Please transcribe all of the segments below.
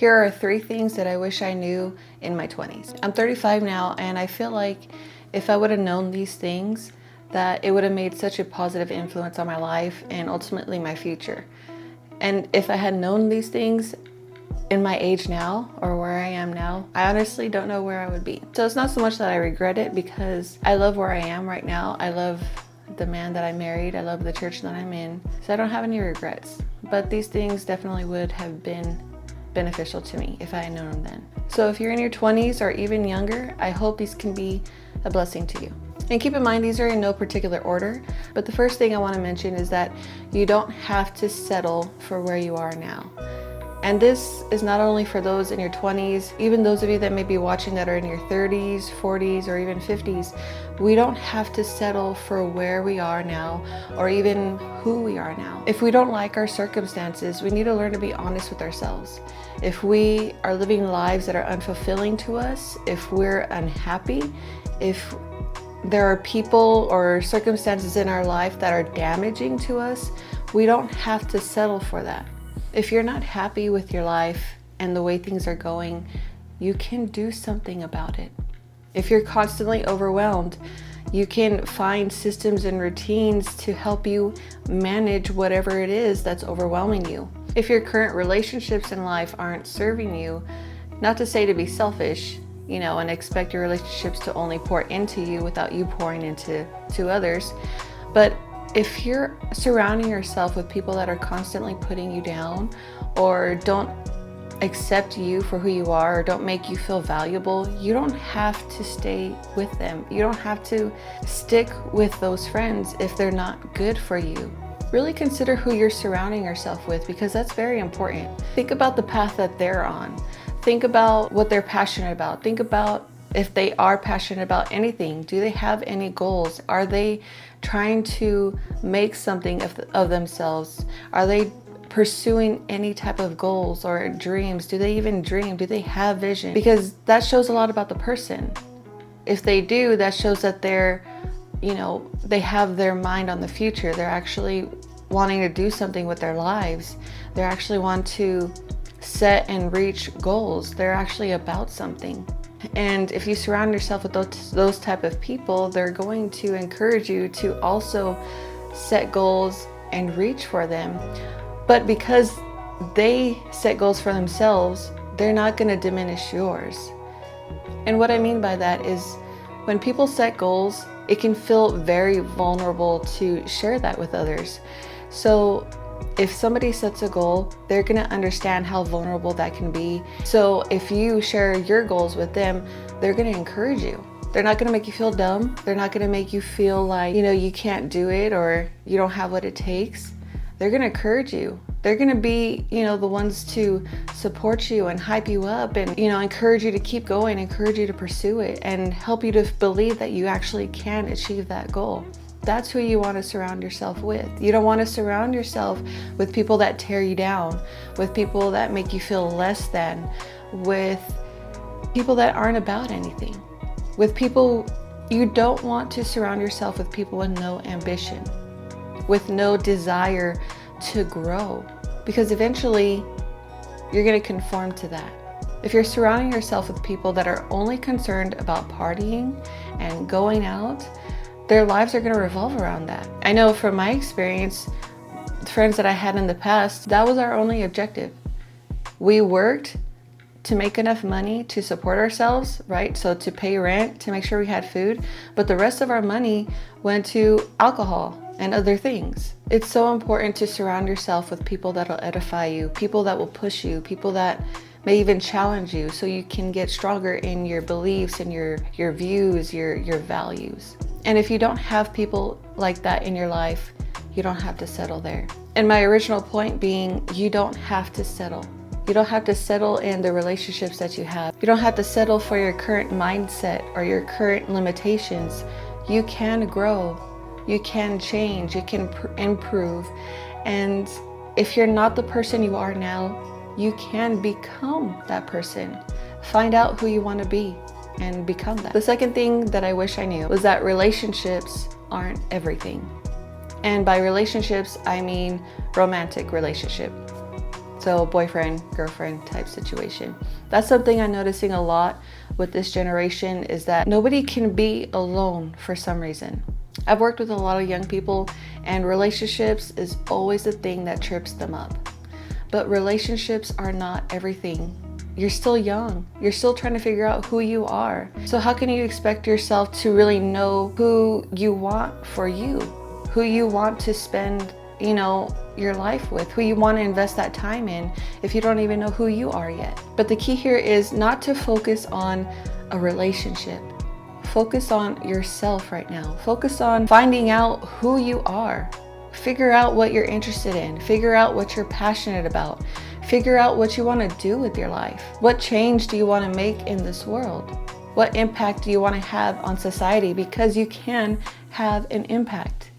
Here are 3 things that I wish I knew in my 20s. I'm 35 now, and I feel like if I would have known these things, that it would have made such a positive influence on my life and ultimately my future. And if I had known these things in my age now, or where I am now, I honestly don't know where I would be. So it's not so much that I regret it, because I love where I am right now. I love the man that I married. I love the church that I'm in. So I don't have any regrets. But these things definitely would have been beneficial to me if I had known them then. So if you're in your 20s or even younger, I hope these can be a blessing to you. And keep in mind, these are in no particular order, but the first thing I want to mention is that you don't have to settle for where you are now. And this is not only for those in your 20s, even those of you that may be watching that are in your 30s, 40s, or even 50s. We don't have to settle for where we are now or even who we are now. If we don't like our circumstances, we need to learn to be honest with ourselves. If we are living lives that are unfulfilling to us, if we're unhappy, if there are people or circumstances in our life that are damaging to us, we don't have to settle for that. If you're not happy with your life and the way things are going, you can do something about it. If you're constantly overwhelmed, you can find systems and routines to help you manage whatever it is that's overwhelming you. If your current relationships in life aren't serving you, not to say to be selfish, and expect your relationships to only pour into you without you pouring into others, but if you're surrounding yourself with people that are constantly putting you down or don't accept you for who you are or don't make you feel valuable, you don't have to stay with them. You don't have to stick with those friends if they're not good for you. Really consider who you're surrounding yourself with, because that's very important. Think about the path that they're on. Think about what they're passionate about. Think about if they are passionate about anything. Do they have any goals? Are they trying to make something of themselves? Are they pursuing any type of goals or dreams? Do they even dream? Do they have vision? Because that shows a lot about the person. If they do, that shows that they're, they have their mind on the future. They're actually wanting to do something with their lives. They actually want to set and reach goals. They're actually about something. And if you surround yourself with those type of people, they're going to encourage you to also set goals and reach for them. But because they set goals for themselves, they're not going to diminish yours. And what I mean by that is, when people set goals, it can feel very vulnerable to share that with others. So if somebody sets a goal, they're going to understand how vulnerable that can be. So if you share your goals with them, they're going to encourage you. They're not going to make you feel dumb. They're not going to make you feel like, you can't do it or you don't have what it takes. They're going to encourage you. They're going to be, the ones to support you and hype you up and, encourage you to keep going, encourage you to pursue it, and help you to believe that you actually can achieve that goal. That's who you want to surround yourself with. You don't want to surround yourself with people that tear you down, with people that make you feel less than, with people that aren't about anything, with people. You don't want to surround yourself with people with no ambition, with no desire to grow, because eventually you're going to conform to that. If you're surrounding yourself with people that are only concerned about partying and going out, their lives are going to revolve around that. I know from my experience, friends that I had in the past, that was our only objective. We worked to make enough money to support ourselves, right? So to pay rent, to make sure we had food, but the rest of our money went to alcohol and other things. It's so important to surround yourself with people that'll edify you, people that will push you, people that may even challenge you so you can get stronger in your beliefs and your views, your values. And if you don't have people like that in your life, you don't have to settle there. And my original point being, you don't have to settle. You don't have to settle in the relationships that you have. You don't have to settle for your current mindset or your current limitations. You can grow. You can change. You can improve. And if you're not the person you are now, you can become that person. Find out who you want to be and become that. The second thing that I wish I knew was that relationships aren't everything. And by relationships, I mean romantic relationship. So boyfriend, girlfriend type situation. That's something I'm noticing a lot with this generation, is that nobody can be alone for some reason. I've worked with a lot of young people, and relationships is always the thing that trips them up. But relationships are not everything. You're still young. You're still trying to figure out who you are. So how can you expect yourself to really know who you want for you? Who you want to spend, your life with, who you want to invest that time in, if you don't even know who you are yet. But the key here is not to focus on a relationship. Focus on yourself right now. Focus on finding out who you are. Figure out what you're interested in. Figure out what you're passionate about. Figure out what you want to do with your life. What change do you want to make in this world? What impact do you want to have on society? Because you can have an impact.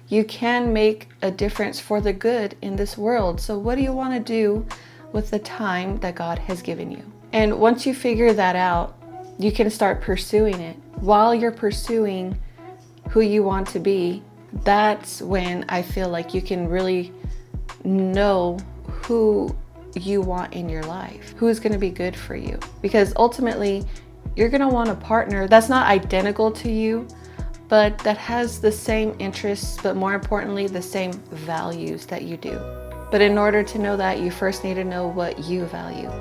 You can make a difference for the good in this world. So what do you want to do with the time that God has given you? And once you figure that out, you can start pursuing it. While you're pursuing who you want to be, that's when I feel like you can really know who you want in your life, who is going to be good for you. Because ultimately, you're going to want a partner that's not identical to you, but that has the same interests, but more importantly, the same values that you do. But in order to know that, you first need to know what you value.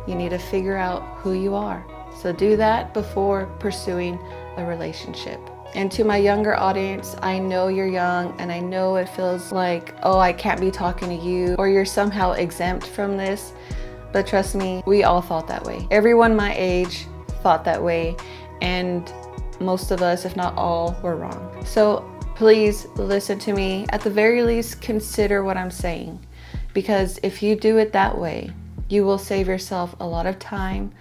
You need to figure out who you are. So do that before pursuing a relationship. And to my younger audience, I know you're young, and I know it feels like, oh, I can't be talking to you, or you're somehow exempt from this. But trust me, we all thought that way. Everyone my age thought that way, and most of us, if not all, were wrong. So please listen to me. At the very least, consider what I'm saying, because if you do it that way, you will save yourself a lot of time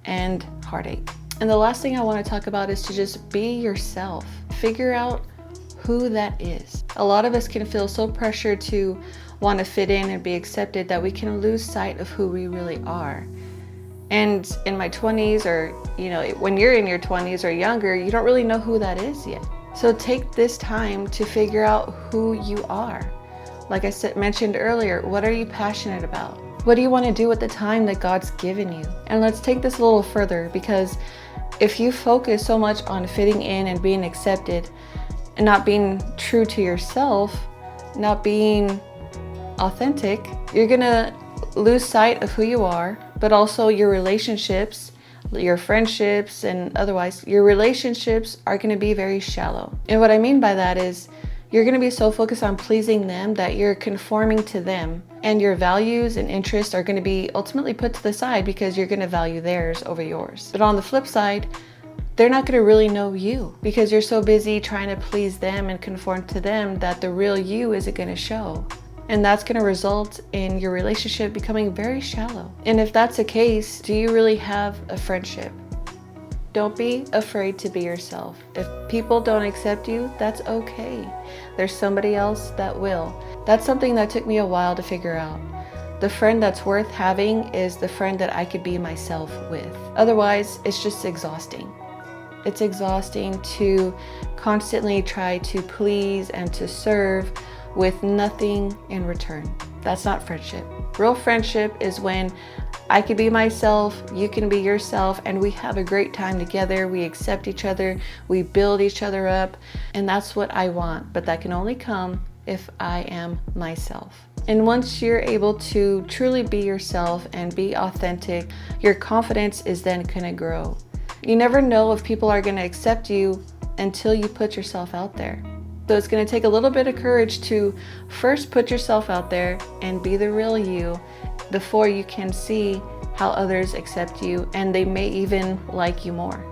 and heartache. And the last thing I want to talk about is to just be yourself. Figure out who that is. A lot of us can feel so pressured to want to fit in and be accepted that we can lose sight of who we really are. And in my 20s, or when you're in your 20s or younger, you don't really know who that is yet. So take this time to figure out who you are. Like I mentioned earlier, what are you passionate about? What do you want to do with the time that God's given you? And let's take this a little further, because if you focus so much on fitting in and being accepted and not being true to yourself, not being authentic, you're gonna lose sight of who you are, but also your relationships, your friendships, and otherwise, your relationships are gonna be very shallow. And what I mean by that is, you're gonna be so focused on pleasing them that you're conforming to them, and your values and interests are gonna be ultimately put to the side because you're gonna value theirs over yours. But on the flip side, they're not gonna really know you because you're so busy trying to please them and conform to them that the real you isn't gonna show. And that's gonna result in your relationship becoming very shallow. And if that's the case, do you really have a friendship? Don't be afraid to be yourself. If people don't accept you, that's okay. There's somebody else that will. That's something that took me a while to figure out. The friend that's worth having is the friend that I could be myself with. Otherwise, it's just exhausting. It's exhausting to constantly try to please and to serve with nothing in return. That's not friendship. Real friendship is when I can be myself, you can be yourself, and we have a great time together. We accept each other, we build each other up, and that's what I want. But that can only come if I am myself. And once you're able to truly be yourself and be authentic, your confidence is then gonna grow. You never know if people are gonna accept you until you put yourself out there. So it's gonna take a little bit of courage to first put yourself out there and be the real you before you can see how others accept you, and they may even like you more.